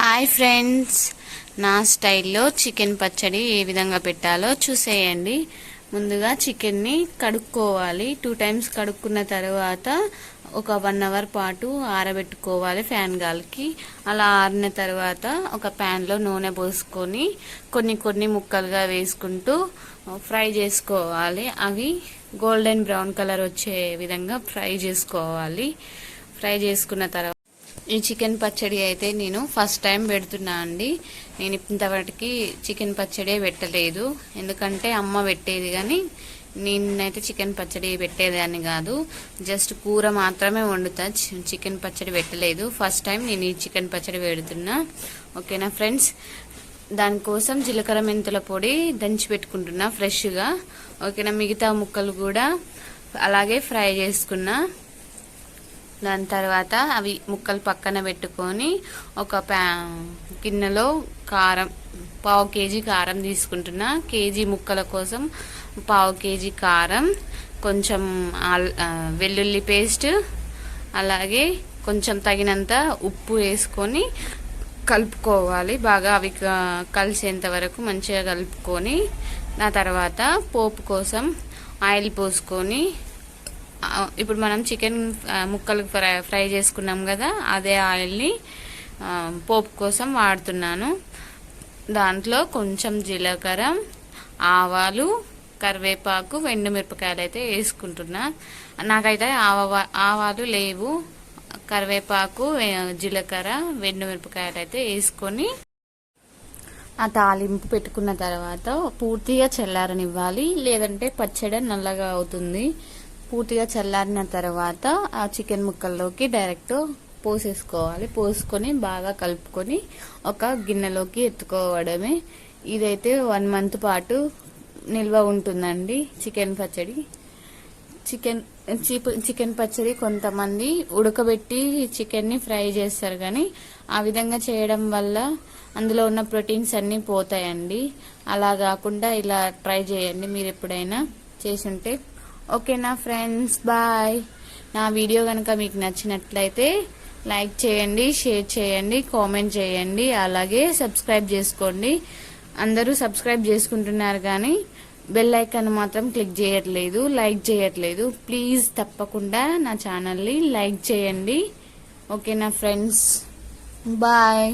Hi friends, నా స్టైల్లో chicken పచ్చడి ఏ విధంగా పెట్టాలో చూసేయండి. ముందుగా చికెన్ని కడుక్కోవాలి. 2 టైమ్స్ కడుక్కున్న తర్వాత ఒక 1 అవర్ పాటు ఆరబెట్టుకోవాలి ఫ్యాన్ గాలికి. అలా ఆరిన తర్వాత ఒక ప్యాన్లో నూనె పోసుకొని కొన్ని ముక్కలుగా వేసుకుంటూ ఫ్రై చేసుకోవాలి. అవి గోల్డెన్ బ్రౌన్ కలర్ వచ్చే విధంగా ఫ్రై చేసుకోవాలి. ఫ్రై చేసుకున్న తర్వాత ఈ చికెన్ పచ్చడి అయితే నేను ఫస్ట్ టైం పెడుతున్నా అండి. నేను ఇంతవరకు చికెన్ పచ్చడి పెట్టలేదు, ఎందుకంటే అమ్మ పెట్టేది, కానీ నేనైతే చికెన్ పచ్చడి పెట్టేదాన్ని కాదు. జస్ట్ కూర మాత్రమే వండుతా, చికెన్ పచ్చడి పెట్టలేదు. ఫస్ట్ టైం నేను ఈ చికెన్ పచ్చడి పెడుతున్నా. ఓకేనా ఫ్రెండ్స్, దానికోసం జీలకర్ర మెంతుల పొడి దంచి పెట్టుకుంటున్నా ఫ్రెష్గా. ఓకేనా, మిగతా ముక్కలు కూడా అలాగే ఫ్రై చేసుకున్నా. దాని తర్వాత అవి ముక్కలు పక్కన పెట్టుకొని ఒక గిన్నెలో కారం, 1/2 కేజీ కారం తీసుకుంటున్నా. కేజీ ముక్కల కోసం 1/2 కేజీ కారం, కొంచెం వెల్లుల్లి పేస్ట్, అలాగే కొంచెం తగినంత ఉప్పు వేసుకొని కలుపుకోవాలి. బాగా అవి కలిసేంత వరకు మంచిగా కలుపుకొని ఆ తర్వాత పోపు కోసం ఆయిల్ పోసుకొని, ఇప్పుడు మనం చికెన్ ముక్కలు ఫ్రై చేసుకున్నాం కదా, అదే ఆయిల్ని పోపు కోసం వాడుతున్నాను. దాంట్లో కొంచెం జీలకర్ర, ఆవాలు, కరివేపాకు, ఎండుమిరపకాయలు అయితే వేసుకుంటున్నా. నాకైతే ఆవాలు లేవు. కరివేపాకు, జీలకర్ర, ఎండుమిరపకాయలు అయితే వేసుకొని ఆ తాలింపు పెట్టుకున్న తర్వాత పూర్తిగా చల్లారనివ్వాలి, లేదంటే పచ్చడి నల్లగా అవుతుంది. పూర్తిగా చల్లారిన తర్వాత ఆ చికెన్ ముక్కల్లోకి డైరెక్ట్ పోసేసుకోవాలి. పోసుకొని బాగా కలుపుకొని ఒక గిన్నెలోకి ఎత్తుకోవడమే. ఇదైతే 1 మంత్ పాటు నిల్వ ఉంటుందండి చికెన్ పచ్చడి. చికెన్ పచ్చడి కొంతమంది ఉడకబెట్టి చికెన్ని ఫ్రై చేస్తారు, కానీ ఆ విధంగా చేయడం వల్ల అందులో ఉన్న ప్రోటీన్స్ అన్నీ పోతాయండి. అలా కాకుండా ఇలా ట్రై చేయండి మీరు ఎప్పుడైనా చేసుంటే. ఓకేనా ఫ్రెండ్స్, బాయ్. నా వీడియో కనుక మీకు నచ్చినట్లయితే లైక్ చేయండి, షేర్ చేయండి, కామెంట్ చేయండి, అలాగే సబ్స్క్రైబ్ చేసుకోండి. అందరూ సబ్స్క్రైబ్ చేసుకుంటున్నారు కానీ బెల్ ఐకాన్ మాత్రం క్లిక్ చేయట్లేదు, లైక్ చేయట్లేదు. ప్లీజ్ తప్పకుండా నా ఛానల్ని లైక్ చేయండి. ఓకేనా ఫ్రెండ్స్, బాయ్.